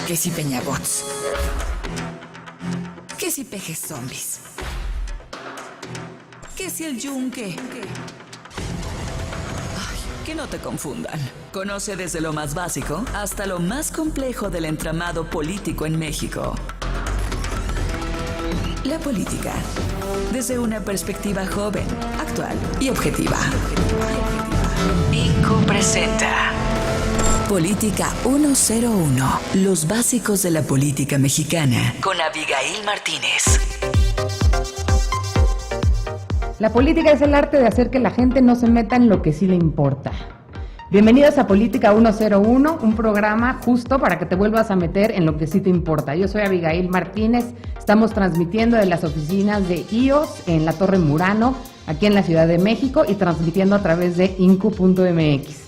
Que si Peñabots. Que si pejes zombies. Que si el yunque. Ay, que no te confundan. Conoce desde lo más básico hasta lo más complejo del entramado político en México. La política, desde una perspectiva joven, actual y objetiva. INCO presenta Política 101, los básicos de la política mexicana, con Abigail Martínez. La política es el arte de hacer que la gente no se meta en lo que sí le importa. Bienvenidos a Política 101, un programa justo para que te vuelvas a meter en lo que sí te importa. Yo soy Abigail Martínez, estamos transmitiendo de las oficinas de IOS en la Torre Murano, aquí en la Ciudad de México, y transmitiendo a través de incu.mx.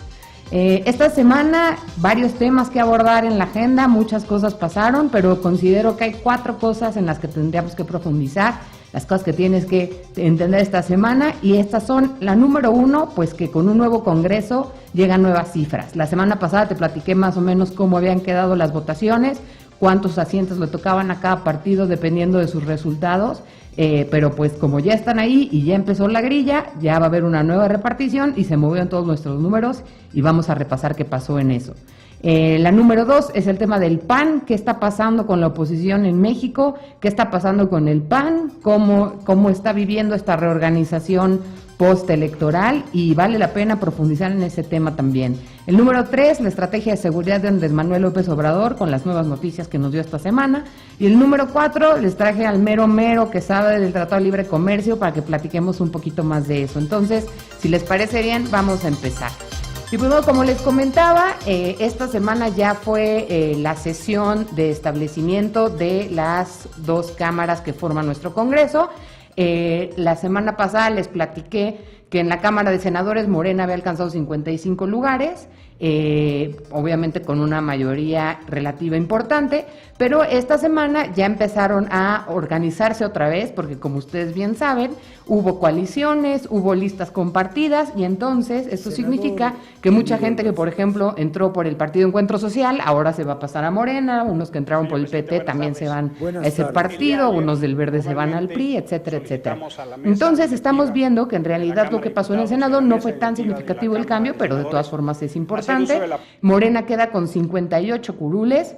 Esta semana varios temas que abordar en la agenda, muchas cosas pasaron, pero considero que hay 4 cosas en las que tendríamos que profundizar, las cosas que tienes que entender esta semana, y estas son: la número 1, pues que con un nuevo Congreso llegan nuevas cifras. La semana pasada te platiqué más o menos cómo habían quedado las votaciones, cuántos asientos le tocaban a cada partido dependiendo de sus resultados, pero pues como ya están ahí y ya empezó la grilla, ya va a haber una nueva repartición y se movieron todos nuestros números y vamos a repasar qué pasó en eso. La número 2 es el tema del PAN. ¿Qué está pasando con la oposición en México? ¿Qué está pasando con el PAN? ¿Cómo está viviendo esta reorganización postelectoral? Y vale la pena profundizar en ese tema también. El número 3, la estrategia de seguridad de Andrés Manuel López Obrador, con las nuevas noticias que nos dio esta semana. Y el número 4, les traje al mero que sabe del Tratado de Libre Comercio para que platiquemos un poquito más de eso. Entonces, si les parece bien, vamos a empezar. Y pues bueno, como les comentaba, esta semana ya fue la sesión de establecimiento de las 2 cámaras que forman nuestro Congreso. La semana pasada les platiqué que en la Cámara de Senadores Morena había alcanzado 55 lugares, obviamente con una mayoría relativa importante, pero esta semana ya empezaron a organizarse otra vez, porque como ustedes bien saben, hubo coaliciones, hubo listas compartidas, y entonces esto significa que mucha gente que, por ejemplo, entró por el Partido Encuentro Social, ahora se va a pasar a Morena, unos que entraron por el PT también se van a ese partido, unos del Verde se van al PRI, etcétera, etcétera. Entonces estamos viendo que en realidad lo que pasó en el Senado no fue tan significativo el cambio, pero de todas formas es importante. Morena queda con 58 curules.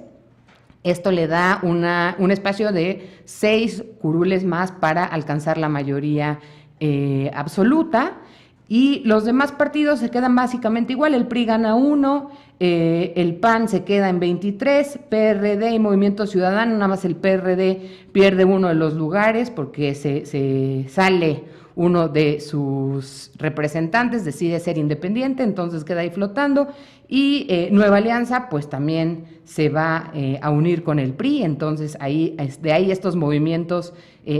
Esto le da un espacio de 6 curules más para alcanzar la mayoría absoluta, y los demás partidos se quedan básicamente igual. El PRI gana 1, el PAN se queda en 23, PRD y Movimiento Ciudadano, nada más el PRD pierde uno de los lugares porque se sale uno de sus representantes, decide ser independiente, entonces queda ahí flotando, y Nueva Alianza pues también se va a unir con el PRI, entonces de ahí estos movimientos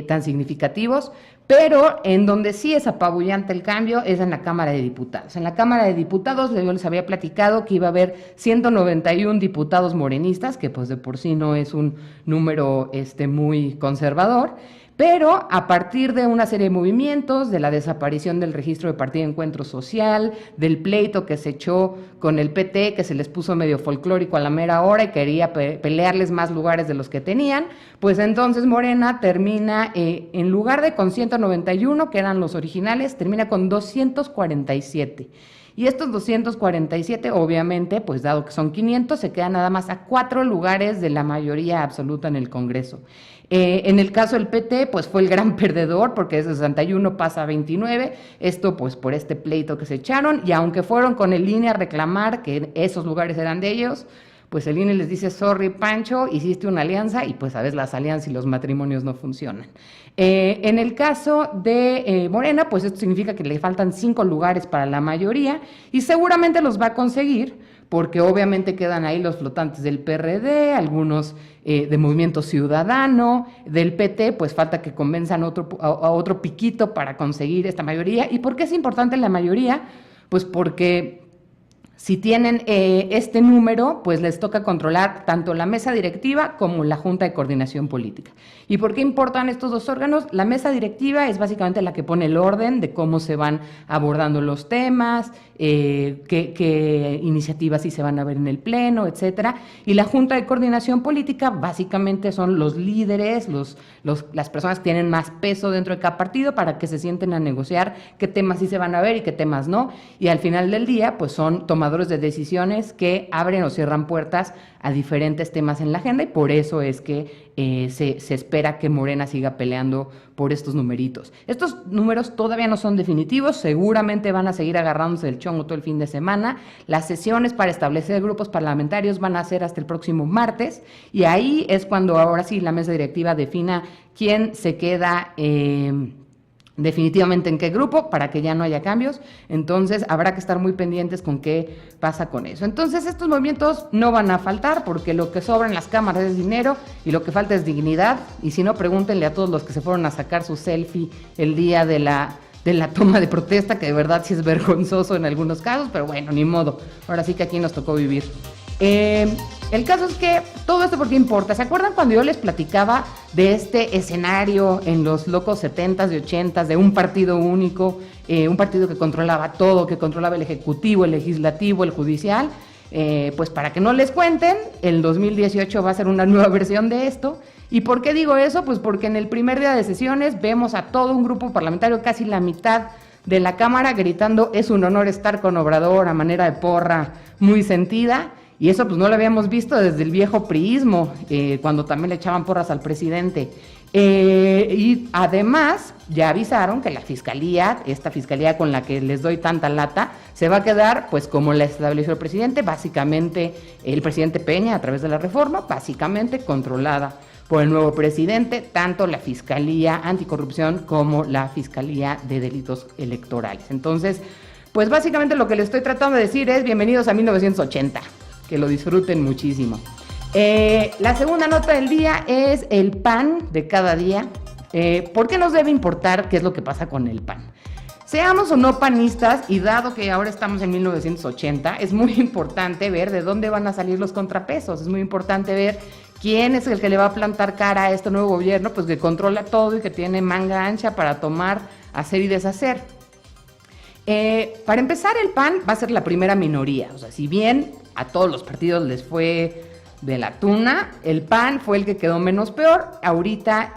tan significativos. Pero en donde sí es apabullante el cambio es en la Cámara de Diputados. En la Cámara de Diputados yo les había platicado que iba a haber 191 diputados morenistas, que pues de por sí no es un número muy conservador, pero a partir de una serie de movimientos, de la desaparición del registro de Partido Encuentro Social, del pleito que se echó con el PT, que se les puso medio folclórico a la mera hora y quería pelearles más lugares de los que tenían, pues entonces Morena termina, en lugar de con 191, que eran los originales, termina con 247. Y estos 247, obviamente, pues dado que son 500, se quedan nada más a 4 lugares de la mayoría absoluta en el Congreso. En el caso del PT, pues fue el gran perdedor, porque de 61 pasa a 29, esto pues por este pleito que se echaron, y aunque fueron con el INE a reclamar que esos lugares eran de ellos, pues el INE les dice: sorry Pancho, hiciste una alianza, y pues a veces las alianzas y los matrimonios no funcionan. En el caso de Morena, pues esto significa que le faltan 5 lugares para la mayoría, y seguramente los va a conseguir, porque obviamente quedan ahí los flotantes del PRD, algunos de Movimiento Ciudadano, del PT, pues falta que convenzan a otro piquito para conseguir esta mayoría. ¿Y por qué es importante la mayoría? Pues porque Si tienen este número, pues les toca controlar tanto la mesa directiva como la Junta de Coordinación Política. ¿Y por qué importan estos dos órganos? La mesa directiva es básicamente la que pone el orden de cómo se van abordando los temas, qué iniciativas sí se van a ver en el Pleno, etcétera. Y la Junta de Coordinación Política básicamente son los líderes, las personas que tienen más peso dentro de cada partido para que se sienten a negociar qué temas sí se van a ver y qué temas no. Y al final del día, pues son tomadores de decisiones que abren o cierran puertas a diferentes temas en la agenda y por eso es que se espera que Morena siga peleando por estos numeritos. Estos números todavía no son definitivos, seguramente van a seguir agarrándose el chongo todo el fin de semana. Las sesiones para establecer grupos parlamentarios van a ser hasta el próximo martes y ahí es cuando ahora sí la mesa directiva defina quién se queda definitivamente en qué grupo, para que ya no haya cambios. Entonces habrá que estar muy pendientes con qué pasa con eso. Entonces estos movimientos no van a faltar porque lo que sobra en las cámaras es dinero y lo que falta es dignidad, y si no, pregúntenle a todos los que se fueron a sacar su selfie el día de la toma de protesta, que de verdad sí es vergonzoso en algunos casos, pero bueno, ni modo, ahora sí que aquí nos tocó vivir. El caso es que todo esto porque importa. ¿Se acuerdan cuando yo les platicaba de este escenario en los locos 70s y 80s de un partido único, un partido que controlaba todo, que controlaba el ejecutivo, el legislativo, el judicial? Pues para que no les cuenten, el 2018 va a ser una nueva versión de esto. ¿Y por qué digo eso? Pues porque en el primer día de sesiones vemos a todo un grupo parlamentario, casi la mitad de la Cámara, gritando: es un honor estar con Obrador, a manera de porra muy sentida. Y eso pues no lo habíamos visto desde el viejo priismo, cuando también le echaban porras al presidente. Y además ya avisaron que la fiscalía, esta fiscalía con la que les doy tanta lata, se va a quedar pues como la estableció el presidente, básicamente el presidente Peña a través de la reforma, básicamente controlada por el nuevo presidente, tanto la Fiscalía Anticorrupción como la Fiscalía de Delitos Electorales. Entonces, pues básicamente lo que les estoy tratando de decir es: bienvenidos a 1980. Que lo disfruten muchísimo. La segunda nota del día es el pan de cada día. ¿Por qué nos debe importar qué es lo que pasa con el pan? Seamos o no panistas, y dado que ahora estamos en 1980, es muy importante ver de dónde van a salir los contrapesos. Es muy importante ver quién es el que le va a plantar cara a este nuevo gobierno, pues que controla todo y que tiene manga ancha para tomar, hacer y deshacer. Para empezar, el PAN va a ser la primera minoría. O sea, si bien a todos los partidos les fue de la tuna, el PAN fue el que quedó menos peor. Ahorita,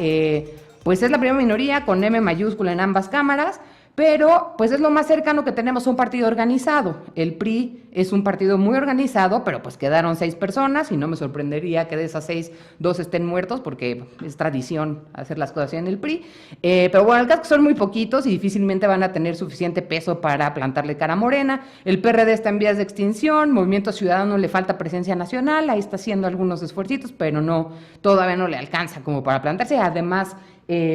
pues es la primera minoría con M mayúscula en ambas cámaras, pero pues es lo más cercano que tenemos a un partido organizado. El PRI es un partido muy organizado, pero pues quedaron 6 personas y no me sorprendería que de esas 6, 2 estén muertos, porque es tradición hacer las cosas así en el PRI. Pero bueno, el caso es que son muy poquitos y difícilmente van a tener suficiente peso para plantarle cara a Morena. El PRD está en vías de extinción, Movimiento Ciudadano le falta presencia nacional, ahí está haciendo algunos esfuercitos, pero no, todavía no le alcanza como para plantarse. Además,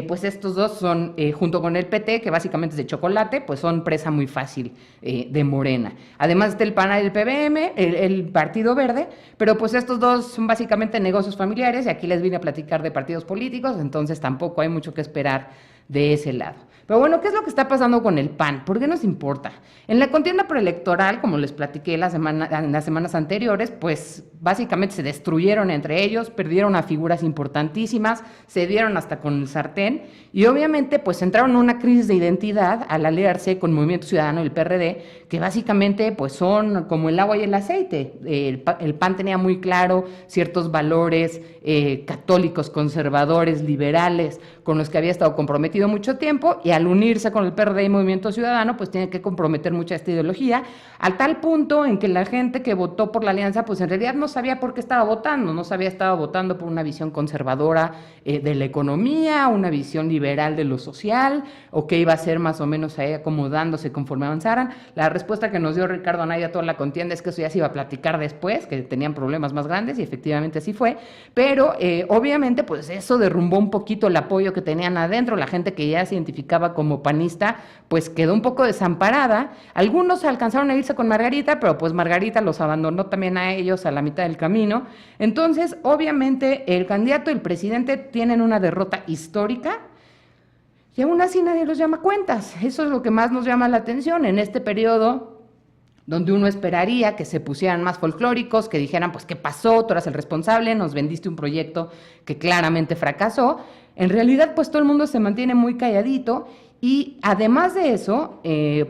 pues estos dos son, junto con el PT, que básicamente es de chocolate, pues son presa muy fácil de Morena. Además está el PAN y el PBM, el Partido Verde, pero pues estos dos son básicamente negocios familiares, y aquí les vine a platicar de partidos políticos, entonces tampoco hay mucho que esperar de ese lado. Pero bueno, ¿qué es lo que está pasando con el PAN? ¿Por qué nos importa? En la contienda preelectoral, como les platiqué en las semanas anteriores, pues básicamente se destruyeron entre ellos, perdieron a figuras importantísimas, se dieron hasta con el sartén, y obviamente pues entraron en una crisis de identidad al aliarse con Movimiento Ciudadano y el PRD, que básicamente pues son como el agua y el aceite. El PAN tenía muy claro ciertos valores católicos, conservadores, liberales, con los que había estado comprometido mucho tiempo, y al unirse con el PRD y Movimiento Ciudadano, pues tiene que comprometer mucha esta ideología, al tal punto en que la gente que votó por la alianza, pues en realidad no sabía por qué estaba votando, no sabía, estaba votando por una visión conservadora de la economía, una visión liberal de lo social, o que iba a ser más o menos ahí acomodándose conforme avanzaran. La respuesta que nos dio Ricardo Anaya a toda la contienda es que eso ya se iba a platicar después, que tenían problemas más grandes, y efectivamente así fue, pero obviamente pues eso derrumbó un poquito el apoyo que tenían adentro. La gente que ya se identificaba como panista pues quedó un poco desamparada. Algunos alcanzaron a irse con Margarita, pero pues Margarita los abandonó también a ellos a la mitad del camino. Entonces obviamente el candidato y el presidente tienen una derrota histórica, y aún así nadie los llama a cuentas. Eso es lo que más nos llama la atención. En este periodo donde uno esperaría que se pusieran más folclóricos, que dijeran, pues, ¿qué pasó? Tú eras el responsable, nos vendiste un proyecto que claramente fracasó. En realidad, pues, todo el mundo se mantiene muy calladito y además de eso,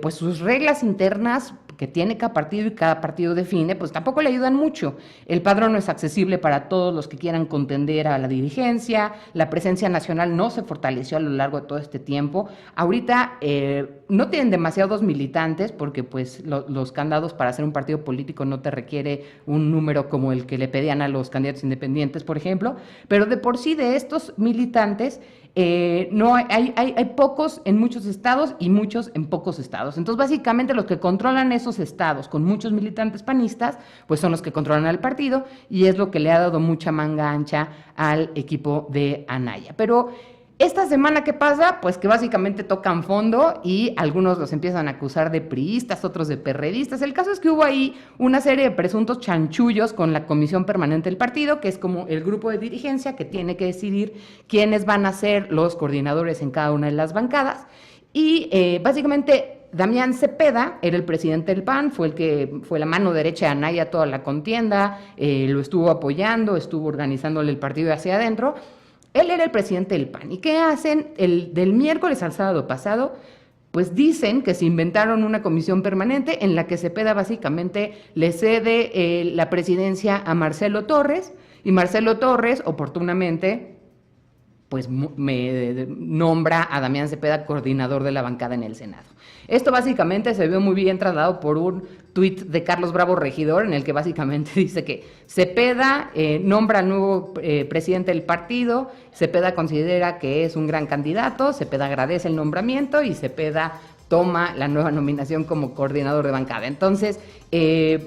pues, sus reglas internas que tiene cada partido y cada partido define, pues tampoco le ayudan mucho. El padrón no es accesible para todos los que quieran contender a la dirigencia, la presencia nacional no se fortaleció a lo largo de todo este tiempo. Ahorita no tienen demasiados militantes porque pues los candados para hacer un partido político no te requiere un número como el que le pedían a los candidatos independientes, por ejemplo, pero de por sí de estos militantes no hay pocos en muchos estados y muchos en pocos estados. Entonces, básicamente, los que controlan esos estados con muchos militantes panistas, pues son los que controlan al partido y es lo que le ha dado mucha manga ancha al equipo de Anaya. Pero esta semana, ¿qué pasa? Pues que básicamente tocan fondo y algunos los empiezan a acusar de priistas, otros de perredistas. El caso es que hubo ahí una serie de presuntos chanchullos con la comisión permanente del partido, que es como el grupo de dirigencia que tiene que decidir quiénes van a ser los coordinadores en cada una de las bancadas. Y básicamente Damián Cepeda era el presidente del PAN, fue la mano derecha de Anaya toda la contienda, lo estuvo apoyando, estuvo organizándole el partido hacia adentro. Él era el presidente del PAN. ¿Y qué hacen? Del miércoles al sábado pasado, pues dicen que se inventaron una comisión permanente en la que Cepeda básicamente le cede la presidencia a Marcelo Torres, y Marcelo Torres, oportunamente, pues me nombra a Damián Cepeda coordinador de la bancada en el Senado. Esto básicamente se vio muy bien trasladado por un tuit de Carlos Bravo Regidor, en el que básicamente dice que Cepeda nombra al nuevo presidente del partido, Cepeda considera que es un gran candidato, Cepeda agradece el nombramiento y Cepeda toma la nueva nominación como coordinador de bancada. Entonces,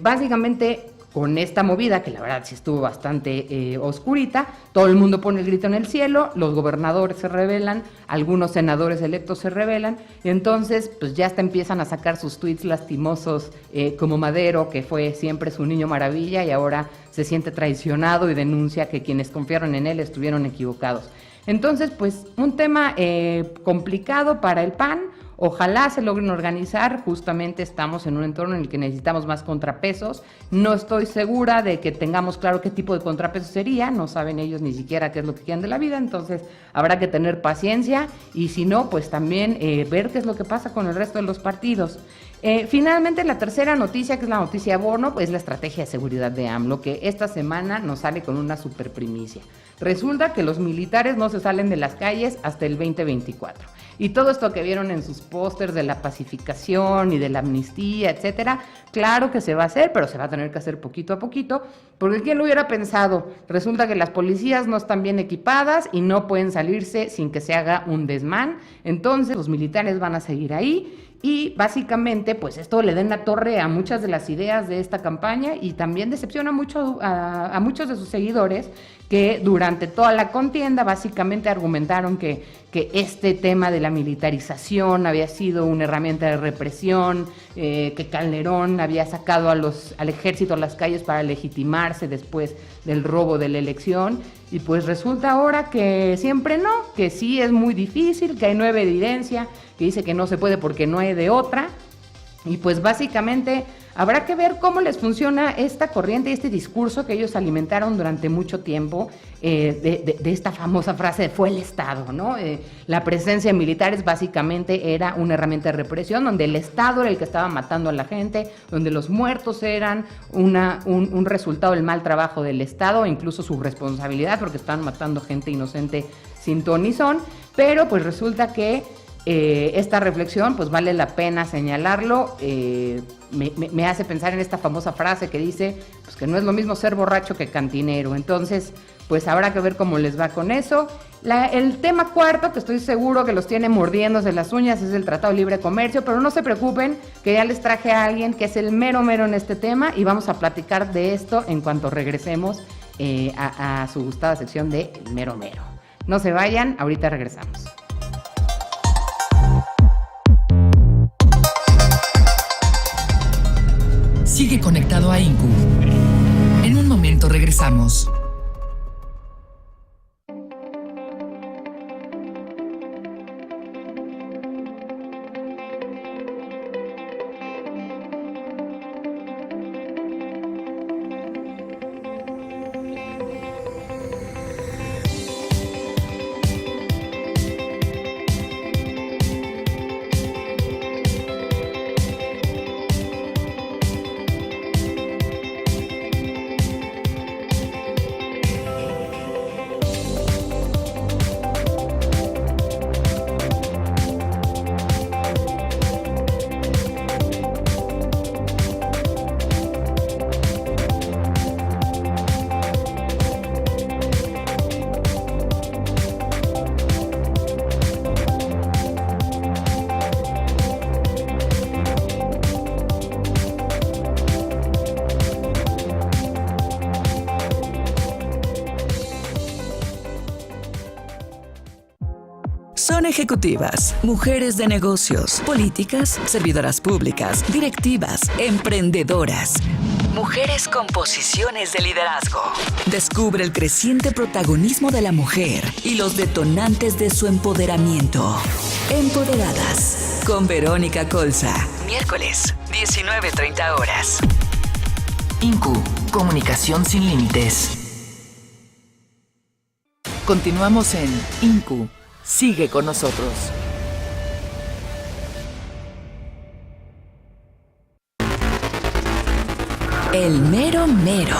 básicamente, con esta movida, que la verdad sí estuvo bastante oscurita, todo el mundo pone el grito en el cielo, los gobernadores se rebelan, algunos senadores electos se rebelan, y entonces pues ya hasta empiezan a sacar sus tweets lastimosos, como Madero, que fue siempre su niño maravilla y ahora se siente traicionado y denuncia que quienes confiaron en él estuvieron equivocados. Entonces, pues un tema complicado para el PAN. Ojalá se logren organizar, justamente estamos en un entorno en el que necesitamos más contrapesos. No estoy segura de que tengamos claro qué tipo de contrapeso sería, no saben ellos ni siquiera qué es lo que quieren de la vida, entonces habrá que tener paciencia y si no, pues también ver qué es lo que pasa con el resto de los partidos. Finalmente, la tercera noticia, que es la noticia bono, pues es la estrategia de seguridad de AMLO, que esta semana nos sale con una super primicia. Resulta que los militares no se salen de las calles hasta el 2024. Y todo esto que vieron en sus pósters de la pacificación y de la amnistía, etcétera, claro que se va a hacer, pero se va a tener que hacer poquito a poquito, porque ¿quién lo hubiera pensado? Resulta que las policías no están bien equipadas y no pueden salirse sin que se haga un desmán, entonces los militares van a seguir ahí. Y básicamente, pues esto le da en la torre a muchas de las ideas de esta campaña y también decepciona mucho a muchos de sus seguidores que durante toda la contienda básicamente argumentaron que este tema de la militarización había sido una herramienta de represión, que Calderón había sacado al ejército a las calles para legitimarse después del robo de la elección. Y pues resulta ahora que siempre no, que sí es muy difícil, que hay nueva evidencia, que dice que no se puede porque no hay de otra. Y pues básicamente habrá que ver cómo les funciona esta corriente y este discurso que ellos alimentaron durante mucho tiempo, de esta famosa frase de fue el Estado, ¿no? La presencia de militares básicamente era una herramienta de represión, donde el Estado era el que estaba matando a la gente, donde los muertos eran un resultado del mal trabajo del Estado, incluso su responsabilidad, porque estaban matando gente inocente sin ton ni son, pero pues resulta que esta reflexión, pues vale la pena señalarlo, me hace pensar en esta famosa frase que dice, pues que no es lo mismo ser borracho que cantinero, entonces, pues habrá que ver cómo les va con eso. El tema cuarto, que estoy seguro que los tiene mordiéndose las uñas, es el Tratado de Libre Comercio, pero no se preocupen, que ya les traje a alguien que es el mero mero en este tema y vamos a platicar de esto en cuanto regresemos a su gustada sección de El Mero Mero. No se vayan, ahorita regresamos. Sigue conectado a INCU. En un momento regresamos. Son ejecutivas, mujeres de negocios, políticas, servidoras públicas, directivas, emprendedoras. Mujeres con posiciones de liderazgo. Descubre el creciente protagonismo de la mujer y los detonantes de su empoderamiento. Empoderadas, con Verónica Colza. Miércoles, 19:30 horas. INCU, Comunicación sin límites. Continuamos en INCU. Sigue con nosotros. El mero mero.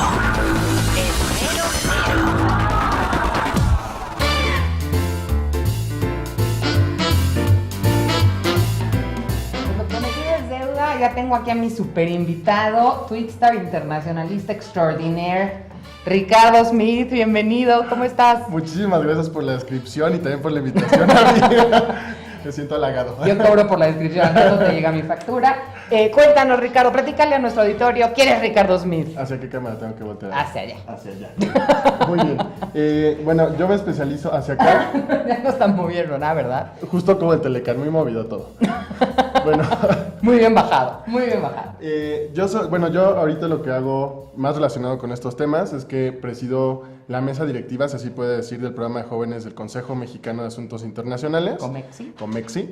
El mero mero. Lo que me tienes deuda, ya tengo aquí a mi super invitado, Twitstar internacionalista extraordinaire, Ricardo Smith. Bienvenido, ¿cómo estás? Muchísimas gracias por la descripción y también por la invitación, amiga. Me siento halagado. Yo cobro por la descripción, no te llega mi factura. Cuéntanos, Ricardo, platícale a nuestro auditorio, ¿quién es Ricardo Smith? ¿Hacia qué cámara tengo que voltear? Hacia allá. Hacia allá. Muy bien. Bueno, yo me especializo hacia acá. Ya no están moviendo nada, ¿verdad? Justo como el Telecan, muy movido todo. Bueno. Muy bien bajado, muy bien bajado. Yo ahorita lo que hago más relacionado con estos temas es que presido la mesa directiva, si así puede decir, del programa de jóvenes del Consejo Mexicano de Asuntos Internacionales. Comexi.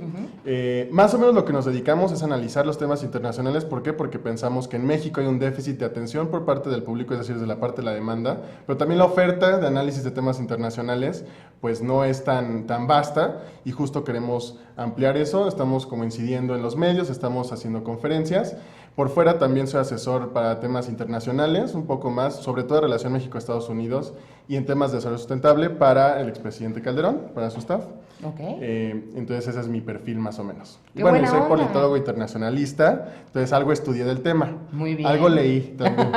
Más o menos lo que nos dedicamos es analizar los temas internacionales. ¿Por qué? Porque pensamos que en México hay un déficit de atención por parte del público, es decir, de la parte de la demanda, pero también la oferta de análisis de temas internacionales pues no es tan vasta y justo queremos ampliar eso. Estamos como incidiendo en los medios, estamos haciendo conferencias. Por fuera también soy asesor para temas internacionales, un poco más, sobre todo en relación México-Estados Unidos y en temas de desarrollo sustentable para el expresidente Calderón, para su staff. Ok. Entonces ese es mi perfil más o menos. Qué Y bueno, buena soy onda. politólogo internacionalista, entonces algo estudié del tema. Muy bien. Algo leí también.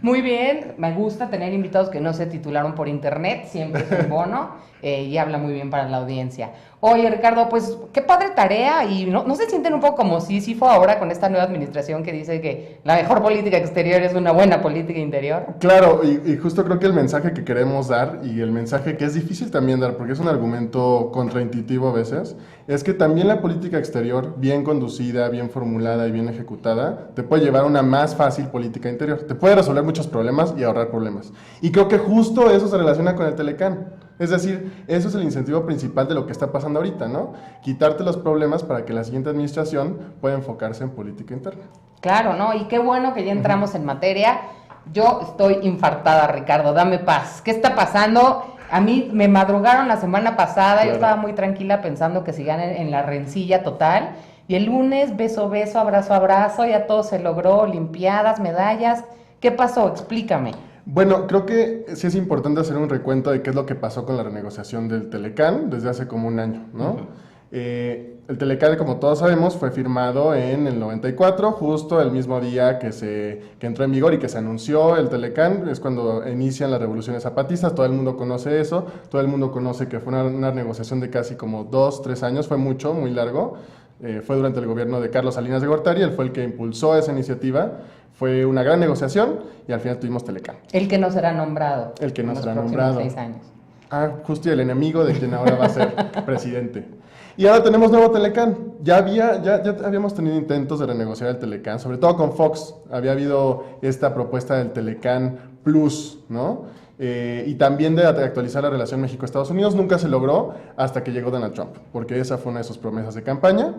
Muy bien, me gusta tener invitados que no se titularon por internet, siempre es un bono y habla muy bien para la audiencia. Oye, Ricardo, pues qué padre tarea y no se sienten un poco como Sísifo ahora con esta nueva administración que dice que la mejor política exterior es una buena política interior. Claro, y justo creo que el mensaje que queremos dar y el mensaje que es difícil también dar, porque es un argumento contraintuitivo a veces, es que también la política exterior, bien conducida, bien formulada y bien ejecutada, te puede llevar a una más fácil política interior. Te puede resolver muchos problemas y ahorrar problemas. Y creo que justo eso se relaciona con el Telecan. Es decir, eso es el incentivo principal de lo que está pasando ahorita, ¿no? Quitarte los problemas para que la siguiente administración pueda enfocarse en política interna. Claro, ¿no? Y qué bueno que ya entramos en materia. Yo estoy infartada, Ricardo, dame paz. ¿Qué está pasando? A mí me madrugaron la semana pasada, Claro. Yo estaba muy tranquila pensando que sigan en la rencilla total. Y el lunes, beso, beso, abrazo, abrazo, ya todo se logró, olimpiadas, medallas. ¿Qué pasó? Explícame. Bueno, creo que sí es importante hacer un recuento de qué es lo que pasó con la renegociación del Telecan desde hace como un año, ¿no? Uh-huh. El Telecan, como todos sabemos, fue firmado en el 94, justo el mismo día que entró en vigor y que se anunció el Telecan, es cuando inician las revoluciones zapatistas. Todo el mundo conoce eso, todo el mundo conoce que fue una negociación de casi como 2-3 años, fue mucho, muy largo. Fue durante el gobierno de Carlos Salinas de Gortari, él fue el que impulsó esa iniciativa. Fue una gran negociación y al final tuvimos Telecan. El que no será nombrado. El que no en los será próximos nombrado. 6 años. Justo y el enemigo de quien ahora va a ser presidente. Y ahora tenemos nuevo Telecan. Ya habíamos tenido intentos de renegociar el Telecan, sobre todo con Fox. Había habido esta propuesta del Telecan Plus, ¿no? Y también de actualizar la relación México-Estados Unidos. Nunca se logró hasta que llegó Donald Trump, porque esa fue una de sus promesas de campaña.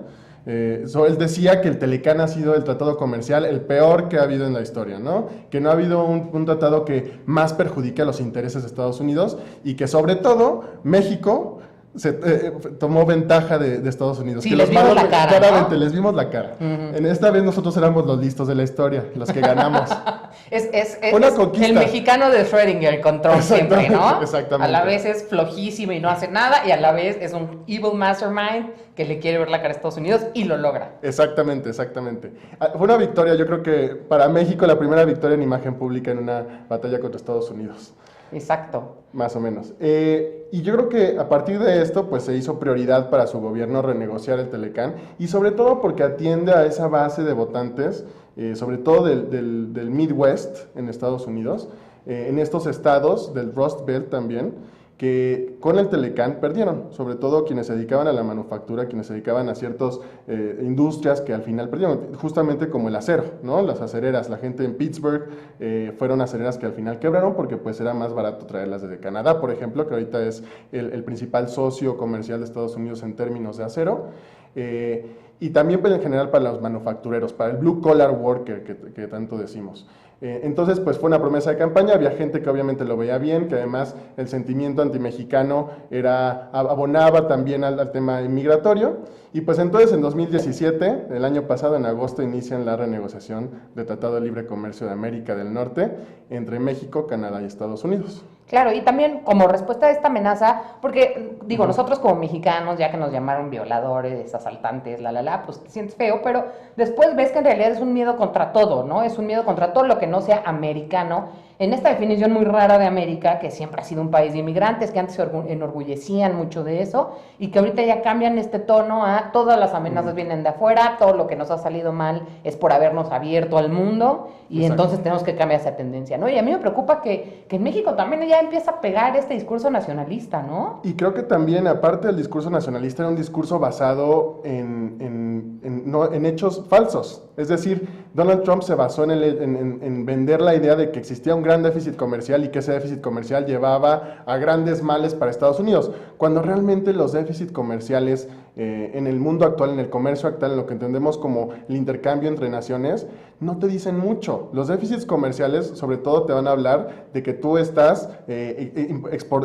Él decía que el Telecan ha sido el tratado comercial el peor que ha habido en la historia, ¿no? Que no ha habido un tratado que más perjudique a los intereses de Estados Unidos y que sobre todo México tomó ventaja de Estados Unidos. Sí, que les vimos la cara, claramente, ¿no? les vimos la cara. Uh-huh. En esta vez nosotros éramos los listos de la historia, los que ganamos. Es Una conquista. el mexicano de Schrödinger con Trump siempre, ¿no? Exactamente. A la vez es flojísimo y no hace nada, y a la vez es un evil mastermind que le quiere ver la cara a Estados Unidos y lo logra. Exactamente. Fue una victoria, yo creo que para México la primera victoria en imagen pública en una batalla contra Estados Unidos. Exacto. Más o menos. Y yo creo que a partir de esto, pues se hizo prioridad para su gobierno renegociar el Telecan, y sobre todo porque atiende a esa base de votantes, sobre todo del Midwest en Estados Unidos, en estos estados del Rust Belt también, que con el Telecán perdieron, sobre todo quienes se dedicaban a la manufactura, quienes se dedicaban a ciertas industrias que al final perdieron, justamente como el acero, ¿no? Las acereras, la gente en Pittsburgh fueron acereras que al final quebraron porque pues era más barato traerlas desde Canadá, por ejemplo, que ahorita es el principal socio comercial de Estados Unidos en términos de acero. Y también pues, en general para los manufactureros, para el blue collar worker que tanto decimos. Entonces, pues fue una promesa de campaña, había gente que obviamente lo veía bien, que además el sentimiento antimexicano abonaba también al tema inmigratorio, y pues entonces en 2017, el año pasado, en agosto, inician la renegociación del Tratado de Libre Comercio de América del Norte entre México, Canadá y Estados Unidos. Claro, y también como respuesta a esta amenaza, porque digo, nosotros como mexicanos, ya que nos llamaron violadores, asaltantes, pues te sientes feo, pero después ves que en realidad es un miedo contra todo, ¿no? Es un miedo contra todo lo que no sea americano. En esta definición muy rara de América, que siempre ha sido un país de inmigrantes, que antes se enorgullecían mucho de eso, y que ahorita ya cambian este tono a todas las amenazas vienen de afuera, todo lo que nos ha salido mal es por habernos abierto al mundo, y entonces tenemos que cambiar esa tendencia, ¿no? Y a mí me preocupa que en México también ya empieza a pegar este discurso nacionalista, ¿no? Y creo que también, aparte del discurso nacionalista, era un discurso basado en hechos falsos. Es decir, Donald Trump se basó en vender la idea de que existía un gran déficit comercial y que ese déficit comercial llevaba a grandes males para Estados Unidos, cuando realmente los déficits comerciales en el mundo actual, en el comercio actual, en lo que entendemos como el intercambio entre naciones, no te dicen mucho. Los déficits comerciales, sobre todo, te van a hablar de que tú estás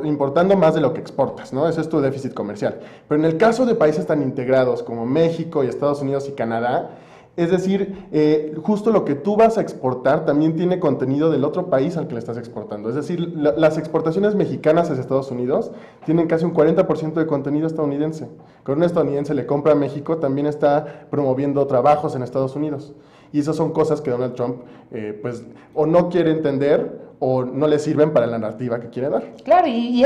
importando más de lo que exportas, ¿no? Ese es tu déficit comercial. Pero en el caso de países tan integrados como México y Estados Unidos y Canadá, es decir, justo lo que tú vas a exportar también tiene contenido del otro país al que le estás exportando. Es decir, las exportaciones mexicanas hacia Estados Unidos tienen casi un 40% de contenido estadounidense. Cuando un estadounidense le compra a México, también está promoviendo trabajos en Estados Unidos. Y esas son cosas que Donald Trump, pues, o no quiere entender o no le sirven para la narrativa que quiere dar. Claro, y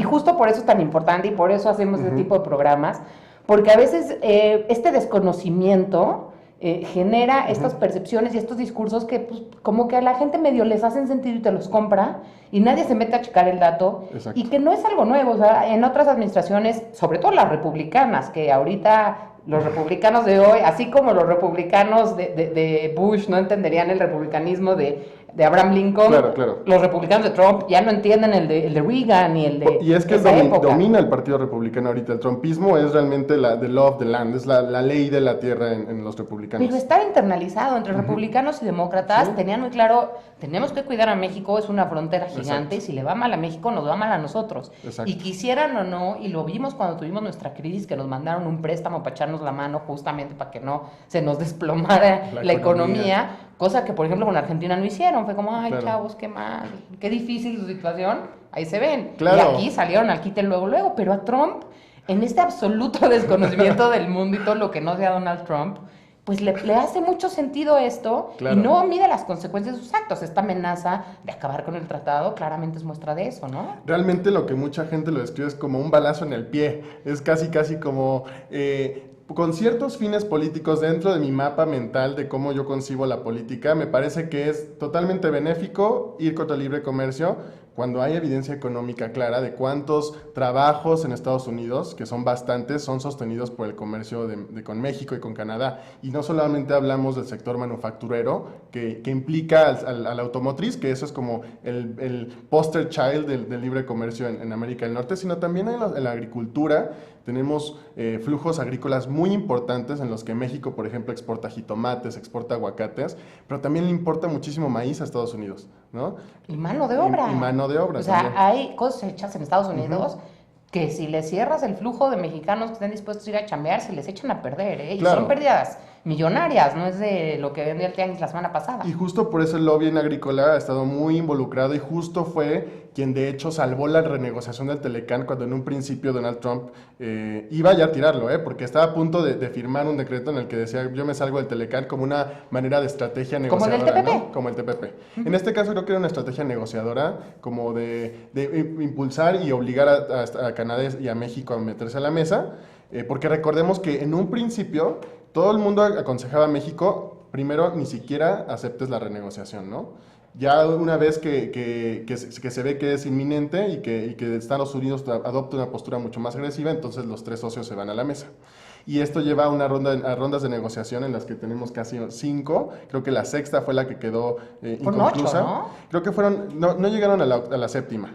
justo por eso es tan importante y por eso hacemos este tipo de programas, porque a veces este desconocimiento genera estas percepciones y estos discursos que pues, como que a la gente medio les hacen sentido y te los compra y nadie se mete a checar el dato. Exacto. Y que no es algo nuevo, o sea, en otras administraciones, sobre todo las republicanas, que ahorita los republicanos de hoy, así como los republicanos de Bush no entenderían el republicanismo de Abraham Lincoln, claro. Los republicanos de Trump ya no entienden el de Reagan y el de y es que domina el partido republicano ahorita. El trumpismo es realmente the law of the land, es la ley de la tierra en los republicanos. Pero estaba internalizado entre republicanos y demócratas, tenían muy claro, tenemos que cuidar a México, es una frontera gigante, y si le va mal a México, nos va mal a nosotros. Exacto. Y quisieran o no, y lo vimos cuando tuvimos nuestra crisis, que nos mandaron un préstamo para echarnos la mano justamente para que no se nos desplomara la economía, cosa que por ejemplo con Argentina no hicieron. Fue como, ay, chavos, qué mal, qué difícil su situación, ahí se ven. Claro. Y aquí salieron al quite luego, pero a Trump, en este absoluto desconocimiento del mundo y todo lo que no sea Donald Trump, pues le hace mucho sentido esto y no mide las consecuencias de sus actos. Esta amenaza de acabar con el tratado claramente es muestra de eso, ¿no? Realmente lo que mucha gente lo describe es como un balazo en el pie, es casi como... con ciertos fines políticos dentro de mi mapa mental de cómo yo concibo la política, me parece que es totalmente benéfico ir contra el libre comercio cuando hay evidencia económica clara de cuántos trabajos en Estados Unidos, que son bastantes, son sostenidos por el comercio con México y con Canadá. Y no solamente hablamos del sector manufacturero, que implica al automotriz, que eso es como el poster child del libre comercio en América del Norte, sino también en la agricultura. Tenemos flujos agrícolas muy importantes en los que México, por ejemplo, exporta jitomates, exporta aguacates, pero también le importa muchísimo maíz a Estados Unidos, ¿no? Y mano de obra. Y mano de obra. O sea, también. hay cosechas en Estados Unidos que si les cierras el flujo de mexicanos que estén dispuestos a ir a chambear, se les echan a perder, ¿eh? Claro. Y son pérdidas millonarias, no es de lo que vendió el tianguis la semana pasada. Y justo por eso el lobby en agrícola ha estado muy involucrado y justo fue quien de hecho salvó la renegociación del Telecán cuando en un principio Donald Trump iba ya a tirarlo, porque estaba a punto de firmar un decreto en el que decía yo me salgo del Telecán como una manera de estrategia negociadora. Como el TPP. ¿No? Como el TPP. En este caso creo que era una estrategia negociadora como de impulsar y obligar a Canadá y a México a meterse a la mesa, porque recordemos que en un principio todo el mundo aconsejaba a México, primero, ni siquiera aceptes la renegociación, ¿no? Ya una vez que se ve que es inminente y que Estados Unidos adopta una postura mucho más agresiva, entonces los tres socios se van a la mesa. Y esto lleva a rondas de negociación en las que tenemos casi 5. Creo que la sexta fue la que quedó inconclusa. 8, ¿no? Creo que no llegaron a la séptima.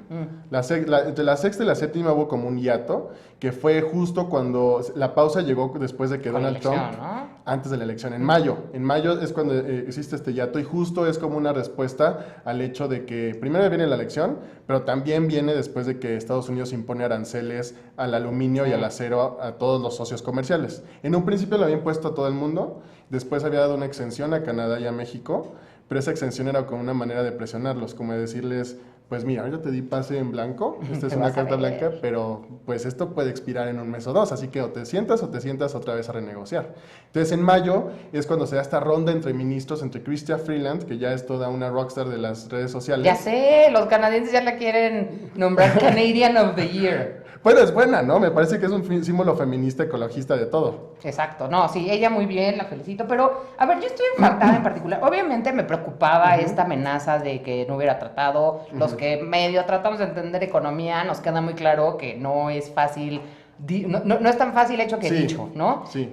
Entre la sexta y la séptima hubo como un hiato, que fue justo cuando la pausa llegó después de que Con Donald la elección, Trump, ¿no? antes de la elección, en mayo. En mayo es cuando existe este hiato y justo es como una respuesta al hecho de que primero viene la elección, pero también viene después de que Estados Unidos impone aranceles al aluminio y al acero a todos los socios comerciales. En un principio lo habían puesto a todo el mundo, después había dado una exención a Canadá y a México, pero esa exención era como una manera de presionarlos, como de decirles, pues mira, yo te di pase en blanco, esta es una carta blanca, pero pues esto puede expirar en un mes o dos, así que o te sientas otra vez a renegociar. Entonces en mayo es cuando se da esta ronda entre ministros, entre Chrystia Freeland, que ya es toda una rockstar de las redes sociales. Ya sé, los canadienses ya la quieren nombrar Canadian of the Year. Bueno, es buena, ¿no? Me parece que es un símbolo feminista, ecologista de todo. Exacto, no, sí, ella muy bien, la felicito, pero a ver, yo estoy infartada en particular. Obviamente me preocupaba esta amenaza de que no hubiera tratado. Los que medio tratamos de entender economía, nos queda muy claro que no es fácil, no es tan fácil hecho que dicho, ¿no? Sí.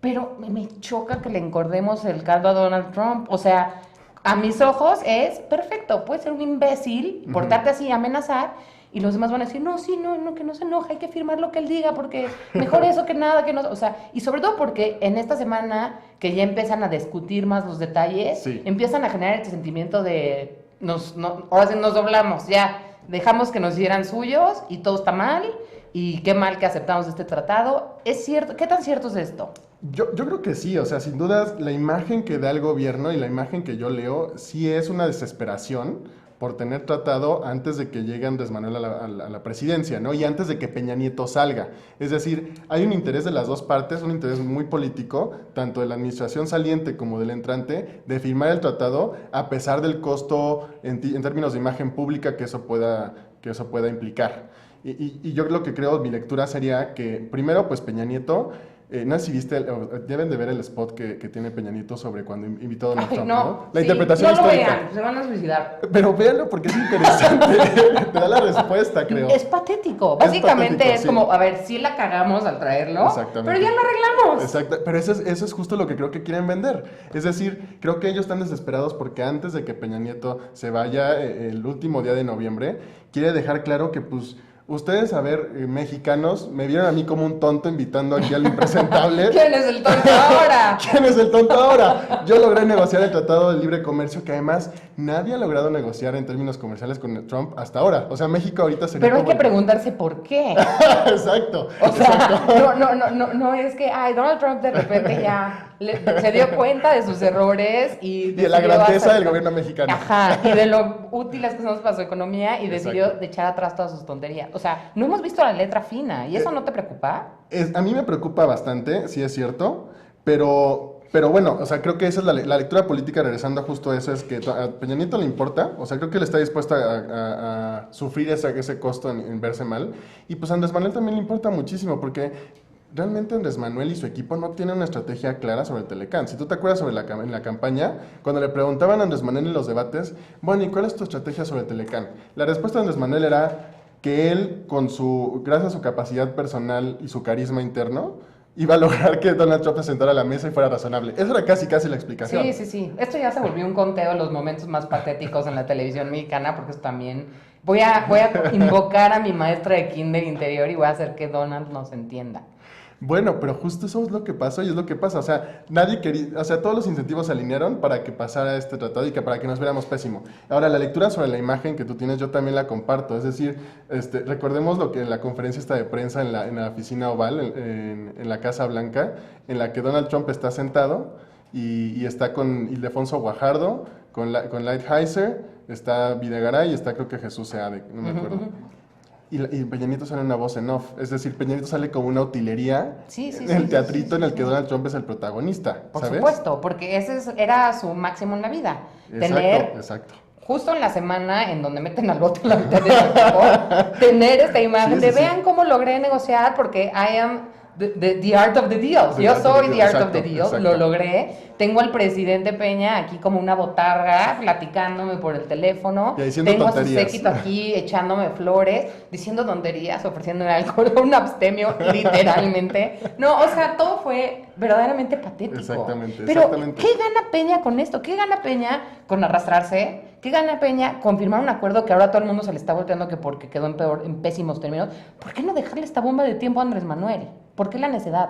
Pero me choca que le encordemos el caldo a Donald Trump, o sea, a mis ojos es perfecto, puede ser un imbécil, portarte así, amenazar. Y los demás van a decir, no, que no se enoja, hay que firmar lo que él diga, porque mejor eso que nada, que no... O sea, y sobre todo porque en esta semana que ya empiezan a discutir más los detalles, empiezan a generar este sentimiento de, ahora sí nos doblamos, ya, dejamos que nos hicieran suyos y todo está mal, y qué mal que aceptamos este tratado. ¿Es cierto? ¿Qué tan cierto es esto? Yo creo que sí, o sea, sin dudas, la imagen que da el gobierno y la imagen que yo leo, sí es una desesperación por tener tratado antes de que llegue Andrés Manuel a la presidencia, ¿no? Y antes de que Peña Nieto salga. Es decir, hay un interés de las dos partes, un interés muy político, tanto de la administración saliente como del entrante, de firmar el tratado a pesar del costo en términos de imagen pública que eso pueda implicar. Y yo lo que creo, mi lectura sería que, primero, pues Peña Nieto... no sé si viste, deben de ver el spot que tiene Peña Nieto sobre cuando invitó a Donald Trump, ¿no? La interpretación histórica. No lo vean, se van a suicidar. Pero véanlo porque es interesante, te da la respuesta, creo. Es patético, básicamente es sí. Como, a ver, sí la cagamos al traerlo, pero ya lo arreglamos. Exacto, pero eso es justo lo que creo que quieren vender. Es decir, creo que ellos están desesperados porque antes de que Peña Nieto se vaya el último día de noviembre, quiere dejar claro que pues... Ustedes, a ver, mexicanos, me vieron a mí como un tonto invitando aquí al impresentable. ¿Quién es el tonto ahora? ¿Quién es el tonto ahora? Yo logré negociar el Tratado de Libre Comercio, que además nadie ha logrado negociar en términos comerciales con Trump hasta ahora. O sea, México ahorita sería Pero hay que preguntarse por qué. Exacto. O sea, no es que, Donald Trump de repente ya se dio cuenta de sus errores y de la grandeza del gobierno mexicano. Ajá, y de lo útiles que somos para su economía y decidió de echar atrás todas sus tonterías. O sea, no hemos visto la letra fina. ¿Y eso no te preocupa? A mí me preocupa bastante, sí es cierto, pero bueno, o sea, creo que esa es la lectura política, regresando a justo eso, es que a Peña Nieto le importa, o sea, creo que él está dispuesto a sufrir ese costo en verse mal, y pues a Andrés Manuel también le importa muchísimo, porque realmente Andrés Manuel y su equipo no tienen una estrategia clara sobre el Telecán. Si tú te acuerdas en la campaña, cuando le preguntaban a Andrés Manuel en los debates, bueno, ¿y cuál es tu estrategia sobre el Telecán? La respuesta de Andrés Manuel era que él, gracias a su capacidad personal y su carisma interno, iba a lograr que Donald Trump se sentara a la mesa y fuera razonable. Eso era casi la explicación. Sí. Esto ya se volvió un conteo de los momentos más patéticos en la televisión mexicana, porque eso también... Voy a invocar a mi maestra de kinder interior y voy a hacer que Donald nos entienda. Bueno, pero justo eso es lo que pasó y es lo que pasa. O sea, nadie quería, o sea, todos los incentivos se alinearon para que pasara este tratado y para que nos viéramos pésimo. Ahora, la lectura sobre la imagen que tú tienes, yo también la comparto. Es decir, recordemos lo que en la conferencia esta de prensa en la oficina oval, en la Casa Blanca, en la que Donald Trump está sentado y está con Ildefonso Guajardo, con Lighthizer, está Videgaray y está creo que Jesús Seade, no me acuerdo. Y Peña Nieto sale una voz en off, es decir, Peña Nieto sale como una utilería en el teatrito en el que Donald Trump es el protagonista, Por ¿sabes? supuesto, porque ese era su máximo en la vida. Exacto. Justo en la semana en donde meten al voto la mitad de su equipo, tener esta imagen de vean cómo logré negociar porque I am The Art of the Deal. Yo soy The Art of the Deal, exacto. lo logré. Tengo al presidente Peña aquí como una botarga, platicándome por el teléfono. Y diciendo Tengo tonterías. a su séquito aquí echándome flores, diciendo tonterías, ofreciéndome alcohol, un abstemio, literalmente. No, o sea, todo fue verdaderamente patético. Exactamente, Pero, exactamente. ¿qué gana Peña con esto? ¿Qué gana Peña con arrastrarse? ¿Qué gana Peña con firmar un acuerdo que ahora todo el mundo se le está volteando que porque quedó en pésimos términos? ¿Por qué no dejarle esta bomba de tiempo a Andrés Manuel? ¿Por qué la necedad?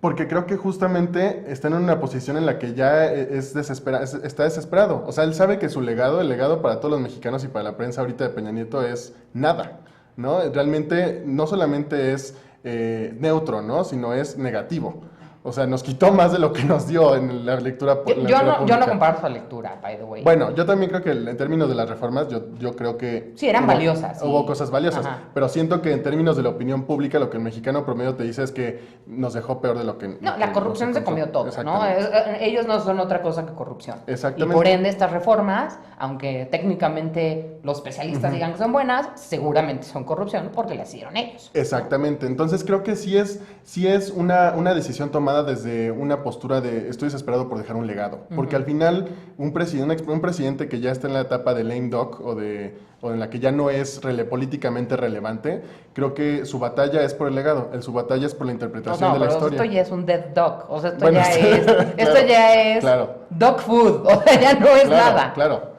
Porque creo que justamente está en una posición en la que ya está desesperado. O sea, él sabe que su legado, el legado para todos los mexicanos y para la prensa ahorita de Peña Nieto es nada, ¿no? Realmente no solamente es neutro, ¿no? Sino es negativo. O sea, nos quitó más de lo que nos dio en la lectura Yo no pública. comparto esa lectura, by the way. Bueno, yo también creo que en términos de las reformas, yo creo que... Sí, eran valiosas, sí. Hubo cosas valiosas, Ajá. pero siento que en términos de la opinión pública, lo que el mexicano promedio te dice es que nos dejó peor de lo que... No, la corrupción se comió todo, ¿no? Exactamente. Ellos no son otra cosa que corrupción. Exactamente. Y por ende estas reformas, aunque técnicamente los especialistas digan que son buenas, seguramente son corrupción porque las hicieron ellos. Exactamente, entonces creo que sí es una decisión tomada desde una postura de estoy desesperado por dejar un legado, porque al final un presidente que ya está en la etapa de lame duck o en la que ya no es políticamente relevante, creo que su batalla es por el legado, su batalla es por la interpretación de la historia. Esto ya es un dead dog, o sea, esto Bueno, ya sí, es, claro, esto ya es claro. dog food, o sea, ya no es nada. Claro.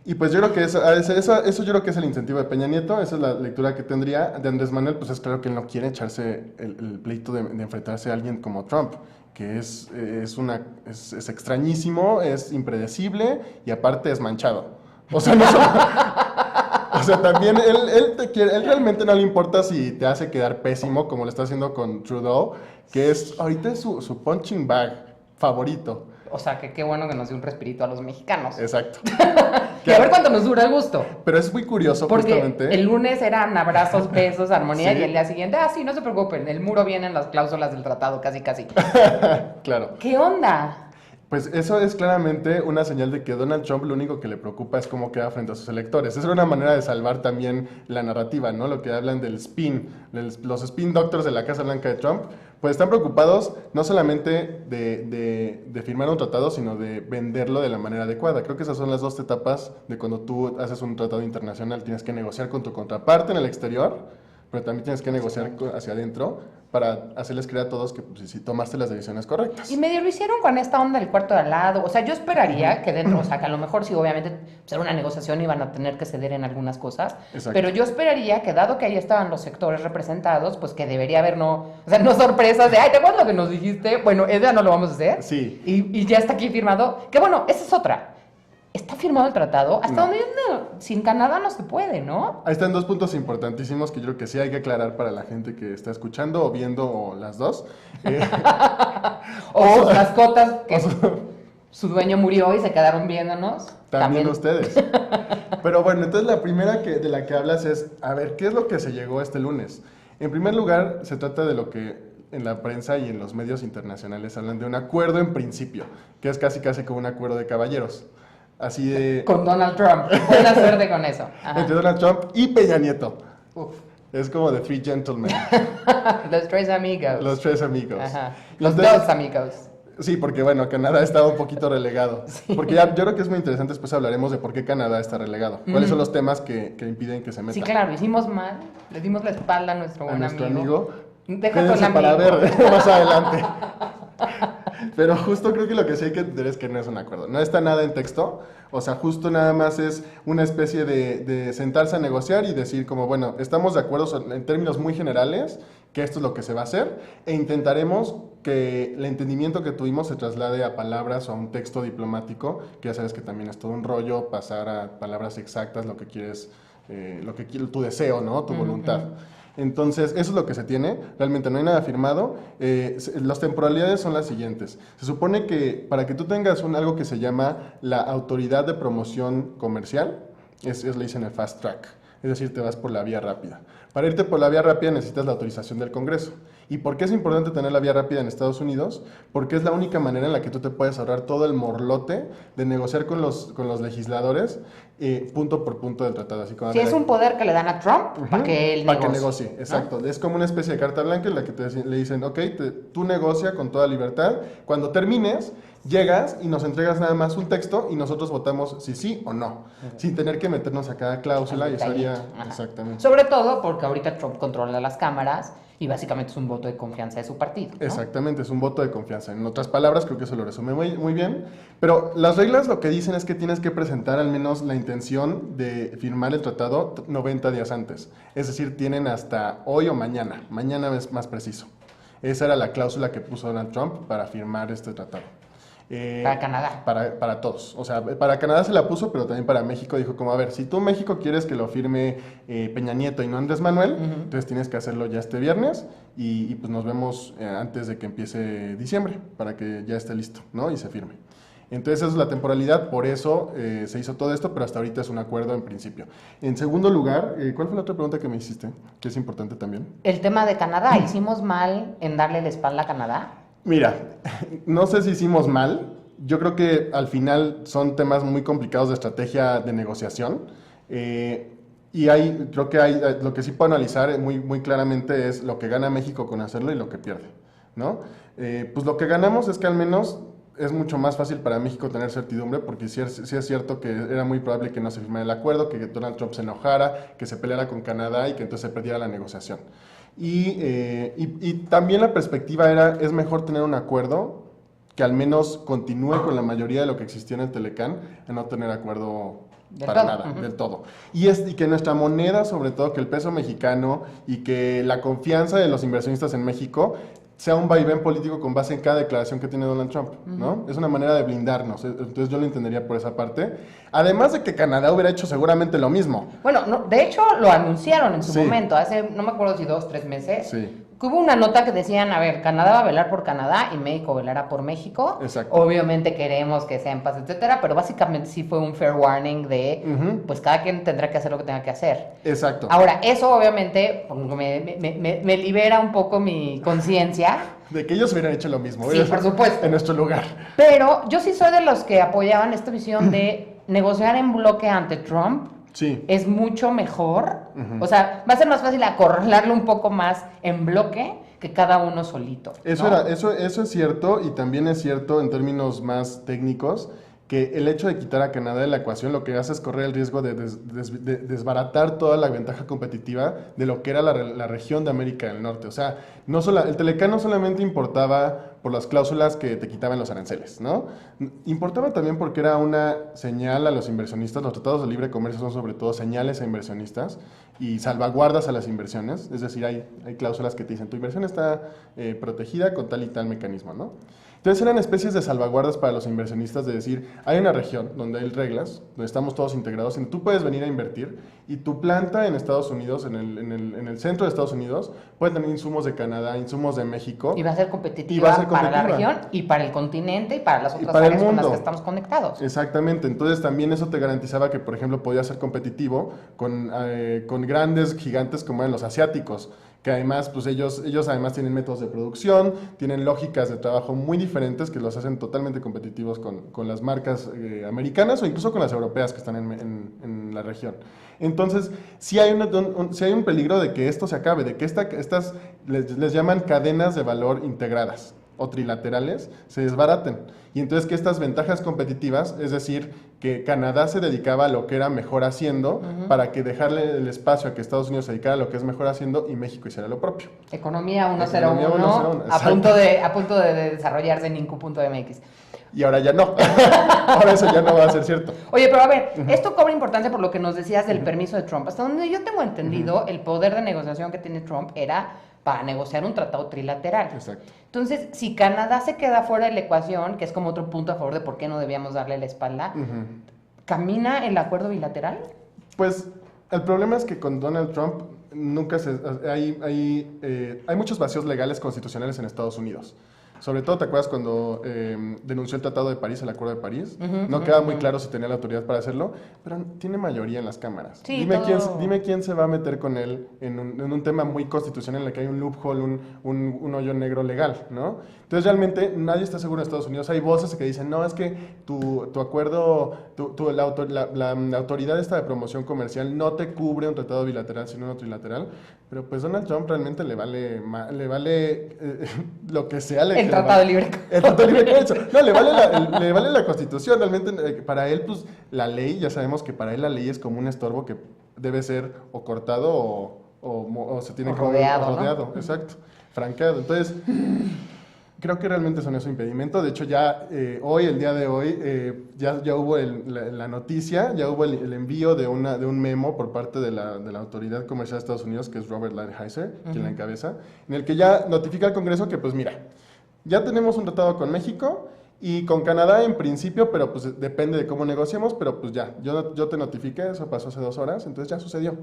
Y pues yo creo que eso yo creo que es el incentivo de Peña Nieto, esa es la lectura que tendría. De Andrés Manuel, pues es claro que él no quiere echarse el pleito de enfrentarse a alguien como Trump, que es extrañísimo, es impredecible y aparte es manchado. O sea, o sea, también él realmente no le importa si te hace quedar pésimo, como lo está haciendo con Trudeau, que ahorita es su punching bag favorito. O sea, que qué bueno que nos dio un respirito a los mexicanos. Exacto. Que a ver cuánto nos dura el gusto. Pero es muy curioso, Porque justamente. el lunes eran abrazos, besos, armonía, Sí. y el día siguiente, sí, no se preocupen, el muro viene en las cláusulas del tratado, casi. Claro. ¿Qué onda? Pues eso es claramente una señal de que Donald Trump lo único que le preocupa es cómo queda frente a sus electores. Esa es una manera de salvar también la narrativa, ¿no? Lo que hablan del spin, los spin doctors de la Casa Blanca de Trump, pues están preocupados no solamente de firmar un tratado, sino de venderlo de la manera adecuada. Creo que esas son las dos etapas de cuando tú haces un tratado internacional. Tienes que negociar con tu contraparte en el exterior, pero también tienes que negociar hacia adentro para hacerles creer a todos que pues, si tomaste las decisiones correctas. Y medio lo hicieron con esta onda del cuarto de al lado. O sea, yo esperaría que dentro, o sea, que a lo mejor sí, obviamente, ser una negociación iban a tener que ceder en algunas cosas. Exacto. Pero yo esperaría que, dado que ahí estaban los sectores representados, pues que debería haber no sorpresas de, ¿te acuerdas lo que nos dijiste? Bueno, ya no lo vamos a hacer. Sí. Y ya está aquí firmado. Que bueno, esa es otra. ¿Está firmado el tratado? Hasta donde sin Canadá no se puede, ¿no? Ahí están dos puntos importantísimos que yo creo que sí hay que aclarar para la gente que está escuchando o viendo o las dos. O sus mascotas que su dueño murió y se quedaron viéndonos. También ustedes. Pero bueno, entonces la primera de la que hablas es, a ver, ¿qué es lo que se llegó este lunes? En primer lugar, se trata de lo que en la prensa y en los medios internacionales hablan de un acuerdo en principio, que es casi como un acuerdo de caballeros. Así de... Con Donald Trump. Buena suerte con eso. Ajá. Entre Donald Trump y Peña Nieto. Uf. Es como The Three Gentlemen. Los tres amigos. Los tres amigos. Ajá. Los Entonces, dos amigos. Sí, porque bueno, Canadá estaba un poquito relegado. Sí. Porque yo creo que es muy interesante, después hablaremos de por qué Canadá está relegado. ¿Cuáles son los temas que impiden que se meta? Sí, claro, hicimos mal. Le dimos la espalda a nuestro buen nuestro amigo. amigo. Deja con para amigo. ver más adelante. Pero justo creo que lo que sí hay que entender es que no es un acuerdo. No está nada en texto. O sea, justo nada más es una especie de sentarse a negociar y decir como, bueno, estamos de acuerdo en términos muy generales que esto es lo que se va a hacer e intentaremos que el entendimiento que tuvimos se traslade a palabras o a un texto diplomático, que ya sabes que también es todo un rollo, pasar a palabras exactas, lo que quieres, tu deseo, ¿no? Tu voluntad. Entonces, eso es lo que se tiene, realmente no hay nada firmado. Las temporalidades son las siguientes. Se supone que para que tú tengas algo que se llama la Autoridad de Promoción Comercial, le dicen el Fast Track. es decir, te vas por la vía rápida. Para irte por la vía rápida necesitas la autorización del Congreso. ¿Y por qué es importante tener la vía rápida en Estados Unidos? Porque es la única manera en la que tú te puedes ahorrar todo el morlote de negociar con los legisladores punto por punto del tratado. Así como, Si es un poder que le dan a Trump para que él negocie. Para que negocie, exacto. ¿No? Es como una especie de carta blanca en la que le dicen, ok, tú negocia con toda libertad. Cuando termines, llegas y nos entregas nada más un texto y nosotros votamos si sí o no, sin tener que meternos a cada cláusula y estaría... Exactamente. Sobre todo porque ahorita Trump controla las cámaras y básicamente es un voto de confianza de su partido, ¿no? Exactamente, es un voto de confianza. En otras palabras, creo que eso lo resume muy bien. Pero las reglas lo que dicen es que tienes que presentar al menos la intención de firmar el tratado 90 días antes. Es decir, tienen hasta hoy o mañana. Mañana es más preciso. Esa era la cláusula que puso Donald Trump para firmar este tratado. Para Canadá. Para todos. O sea, para Canadá se la puso, pero también para México dijo como, a ver, si tú México quieres que lo firme Peña Nieto y no Andrés Manuel, entonces tienes que hacerlo ya este viernes y pues nos vemos antes de que empiece diciembre, para que ya esté listo, ¿no? Y se firme. Entonces esa es la temporalidad, por eso se hizo todo esto, pero hasta ahorita es un acuerdo en principio. En segundo lugar, ¿cuál fue la otra pregunta que me hiciste? Que es importante también. El tema de Canadá. ¿Hicimos mal en darle la espalda a Canadá? Mira, no sé si hicimos mal. Yo creo que al final son temas muy complicados de estrategia de negociación. Y creo que lo que sí puedo analizar muy claramente es lo que gana México con hacerlo y lo que pierde, ¿no? Pues lo que ganamos es que al menos es mucho más fácil para México tener certidumbre, porque sí es cierto que era muy probable que no se firmara el acuerdo, que Donald Trump se enojara, que se peleara con Canadá y que entonces se perdiera la negociación. Y también la perspectiva es mejor tener un acuerdo que al menos continúe con la mayoría de lo que existía en el Telecán, a no tener acuerdo para nada, del todo. Y que nuestra moneda, sobre todo, que el peso mexicano y que la confianza de los inversionistas en México sea un vaivén político con base en cada declaración que tiene Donald Trump, ¿no? Es una manera de blindarnos, entonces yo lo entendería por esa parte. Además de que Canadá hubiera hecho seguramente lo mismo. Bueno, no, de hecho lo anunciaron en su momento, hace, no me acuerdo si 2 o 3 meses. Sí. Que hubo una nota que decían, a ver, Canadá va a velar por Canadá y México velará por México. Exacto. Obviamente queremos que sea en paz, etcétera, pero básicamente sí fue un fair warning de, pues cada quien tendrá que hacer lo que tenga que hacer. Exacto. Ahora, eso obviamente me libera un poco mi conciencia. De que ellos hubieran hecho lo mismo. Sí, por supuesto. En nuestro lugar. Pero yo sí soy de los que apoyaban esta visión de negociar en bloque ante Trump. Sí. Es mucho mejor. O sea, va a ser más fácil acorralarlo un poco más en bloque que cada uno solito, ¿no? Eso es cierto, y también es cierto en términos más técnicos que el hecho de quitar a Canadá de la ecuación lo que hace es correr el riesgo de desbaratar toda la ventaja competitiva de lo que era la región de América del Norte. O sea, el Telecán no solamente importaba por las cláusulas que te quitaban los aranceles, ¿no? Importaba también porque era una señal a los inversionistas. Los tratados de libre comercio son sobre todo señales a inversionistas y salvaguardas a las inversiones. Es decir, hay cláusulas que te dicen tu inversión está protegida con tal y tal mecanismo, ¿no? Entonces eran especies de salvaguardas para los inversionistas de decir, hay una región donde hay reglas, donde estamos todos integrados, en tú puedes venir a invertir y tu planta en Estados Unidos, en el centro de Estados Unidos, puede tener insumos de Canadá, insumos de México. Y va a ser competitiva para la región y para el continente y para las otras áreas con las que estamos conectados. Exactamente, entonces también eso te garantizaba que, por ejemplo, podía ser competitivo con grandes gigantes como eran los asiáticos, que además, pues ellos además tienen métodos de producción, tienen lógicas de trabajo muy diferentes que los hacen totalmente competitivos con las marcas americanas o incluso con las europeas que están en la región. Entonces, sí hay un peligro de que esto se acabe, de que estas les llaman cadenas de valor integradas o trilaterales, se desbaraten. Y entonces que estas ventajas competitivas, es decir, que Canadá se dedicaba a lo que era mejor haciendo para que dejarle el espacio a que Estados Unidos se dedicara a lo que es mejor haciendo y México hiciera lo propio. Economía 101, a punto de desarrollarse en incu.mx. Y ahora ya no. Ahora eso ya no va a ser cierto. Oye, pero a ver, esto cobra importancia por lo que nos decías del permiso de Trump. Hasta donde yo tengo entendido, el poder de negociación que tiene Trump era para negociar un tratado trilateral. Exacto. Entonces, si Canadá se queda fuera de la ecuación, que es como otro punto a favor de por qué no debíamos darle la espalda, ¿camina el acuerdo bilateral? Pues el problema es que con Donald Trump nunca hay muchos vacíos legales constitucionales en Estados Unidos. Sobre todo, ¿te acuerdas cuando denunció el Tratado de París, el Acuerdo de París? No queda muy claro si tenía la autoridad para hacerlo, pero tiene mayoría en las cámaras. Sí, dime quién se va a meter con él en un tema muy constitucional en el que hay un loophole, un hoyo negro legal, ¿no? Entonces, realmente, nadie está seguro en Estados Unidos. Hay voces que dicen, no, es que tu acuerdo, la autoridad esta de promoción comercial no te cubre un tratado bilateral, sino uno trilateral. Pero pues Donald Trump realmente le vale lo que sea. El Tratado de Libre Comercio. El Tratado de Libre Comercio. No, le vale la Constitución. Realmente, para él, pues, la ley, ya sabemos que para él la ley es como un estorbo que debe ser o cortado o se tiene que rodeado, rodeado, ¿no? Exacto, franqueado. Entonces, creo que realmente son ese impedimento. De hecho, ya el día de hoy, ya hubo la noticia, ya hubo el envío de un memo por parte de la Autoridad Comercial de Estados Unidos, que es Robert Lighthizer, quien la encabeza, en el que ya notifica al Congreso que, pues mira, ya tenemos un tratado con México y con Canadá en principio, pero pues depende de cómo negociemos, pero pues ya, yo te notifiqué, eso pasó hace 2 horas, entonces ya sucedió.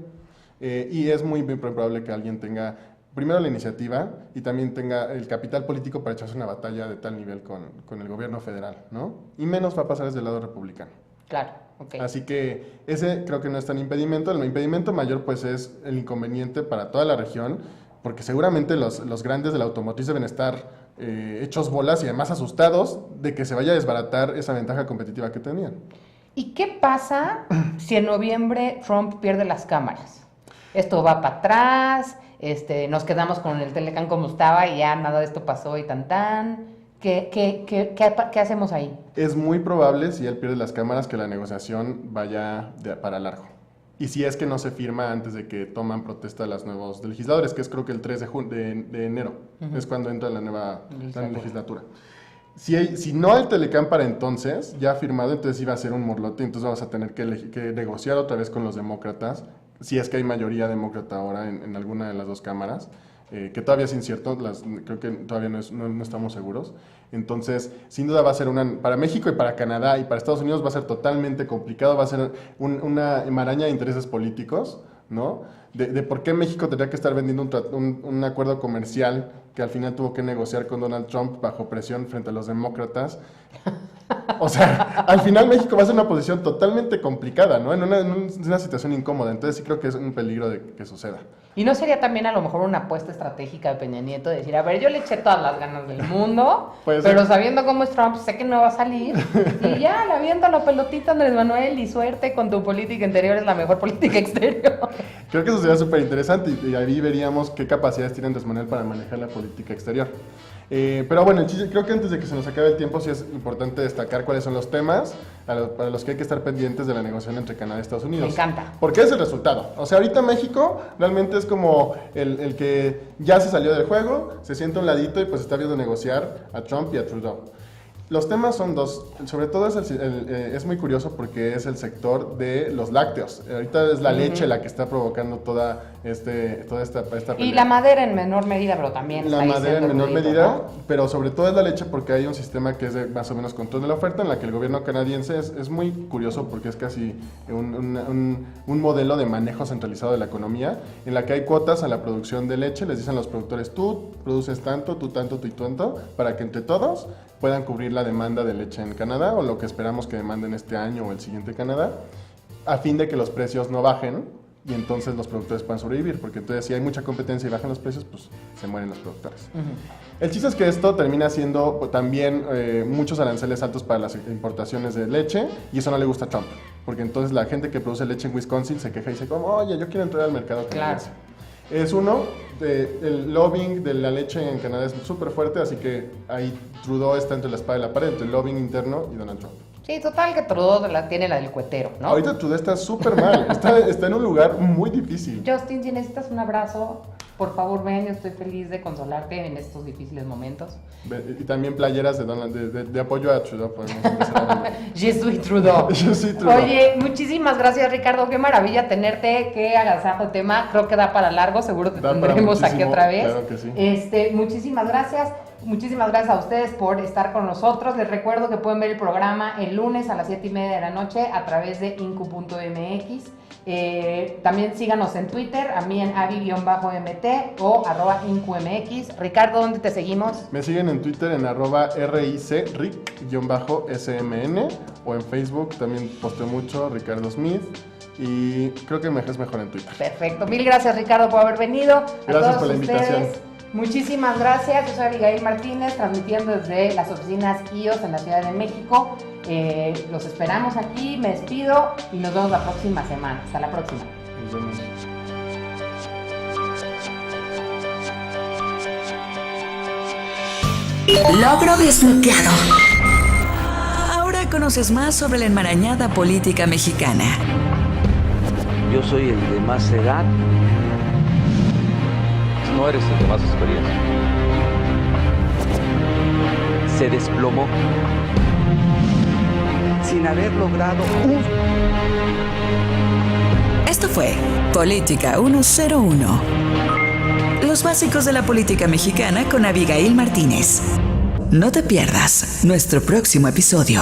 Y es muy probable que alguien tenga primero la iniciativa y también tenga el capital político para echarse una batalla de tal nivel con el gobierno federal, ¿no? Y menos va a pasar desde el lado republicano. Claro, ok. Así que ese creo que no es tan impedimento. El impedimento mayor pues es el inconveniente para toda la región, porque seguramente los grandes de la automotriz deben estar hechos bolas y además asustados de que se vaya a desbaratar esa ventaja competitiva que tenían. ¿Y qué pasa si en noviembre Trump pierde las cámaras? ¿Esto va para atrás? Nos quedamos con el Telecán como estaba y ya nada de esto pasó y tan. ¿Qué hacemos ahí? Es muy probable, si él pierde las cámaras, que la negociación vaya para largo. Y si es que no se firma antes de que toman protesta los nuevos legisladores, que es creo que el 3 de enero, es cuando entra la nueva legislatura. Si no hay Telecán para entonces, ya firmado, entonces iba a ser un morlote, entonces vamos a tener que negociar otra vez con los demócratas, si es que hay mayoría demócrata ahora en alguna de las 2 cámaras, que todavía es incierto, creo que todavía no estamos seguros. Entonces, sin duda va a ser para México y para Canadá y para Estados Unidos va a ser totalmente complicado, va a ser una maraña de intereses políticos, ¿no? De por qué México tendría que estar vendiendo un acuerdo comercial que al final tuvo que negociar con Donald Trump bajo presión frente a los demócratas. O sea, al final México va a ser una posición totalmente complicada, ¿no? En una situación incómoda. Entonces sí creo que es un peligro de que suceda. ¿Y no sería también a lo mejor una apuesta estratégica de Peña Nieto de decir, a ver, yo le eché todas las ganas del mundo, pero sabiendo cómo es Trump, sé que no va a salir, y ya, le aviento la pelotita Andrés Manuel y suerte con tu política interior, es la mejor política exterior? Creo que eso sería súper interesante y ahí veríamos qué capacidades tiene Andrés Manuel para manejar la política exterior. Pero bueno, creo que antes de que se nos acabe el tiempo sí es importante destacar cuáles son los temas para los que hay que estar pendientes de la negociación entre Canadá y Estados Unidos. Me encanta. Porque es el resultado. O sea, ahorita México realmente es como el que ya se salió del juego, se sienta a un ladito y pues está viendo negociar a Trump y a Trudeau. Los temas son 2, sobre todo es muy curioso porque es el sector de los lácteos. Ahorita es la leche la que está provocando toda esta pelea. Y la madera en menor medida, pero también la madera en menor medida, ¿no? Pero sobre todo es la leche porque hay un sistema que es de más o menos control de la oferta, en la que el gobierno canadiense es muy curioso porque es casi un modelo de manejo centralizado de la economía, en la que hay cuotas a la producción de leche. Les dicen a los productores, tú produces tanto, tú tanto, tú y tanto, para que entre todos puedan cubrir la demanda de leche en Canadá o lo que esperamos que demanden este año o el siguiente Canadá, a fin de que los precios no bajen y entonces los productores puedan sobrevivir, porque entonces si hay mucha competencia y bajan los precios, pues se mueren los productores. El chiste es que esto termina siendo también muchos aranceles altos para las importaciones de leche y eso no le gusta a Trump, porque entonces la gente que produce leche en Wisconsin se queja y dice como, oye, yo quiero entrar al mercado canadiense. Claro. Es el lobbying de la leche en Canadá es súper fuerte, así que ahí Trudeau está entre la espada y la pared, entre el lobbying interno y Donald Trump. Sí, total que Trudeau tiene la del cuetero, ¿no? Ahorita Trudeau está súper mal, está en un lugar muy difícil. Justin, si necesitas un abrazo, por favor ven, yo estoy feliz de consolarte en estos difíciles momentos. Y también playeras de apoyo a Trudeau podemos empezar a ver. Je suis Trudeau. Je suis Trudeau. Oye, muchísimas gracias, Ricardo, qué maravilla tenerte, qué agasajo el tema, creo que da para largo, seguro te tendremos aquí otra vez. Claro que sí. Muchísimas gracias a ustedes por estar con nosotros. Les recuerdo que pueden ver el programa el lunes a las 7:30 de la noche a través de incu.mx. También síganos en Twitter, a mí en avi-mt o @incumx. Ricardo, ¿dónde te seguimos? Me siguen en Twitter en @ric-smn o en Facebook también posteo mucho, Ricardo Smith. Y creo que es mejor en Twitter. Perfecto. Mil gracias, Ricardo, por haber venido. Gracias por la invitación. Muchísimas gracias. Yo soy Abigail Martínez, transmitiendo desde las oficinas IOS en la Ciudad de México. Los esperamos aquí, me despido y nos vemos la próxima semana. Hasta la próxima. Nos vemos. Logro desbloqueado. Ahora conoces más sobre la enmarañada política mexicana. Yo soy el de más edad. No eres el de más experiencia. Se desplomó sin haber logrado un... Esto fue Política 101. Los básicos de la política mexicana con Abigail Martínez. No te pierdas nuestro próximo episodio.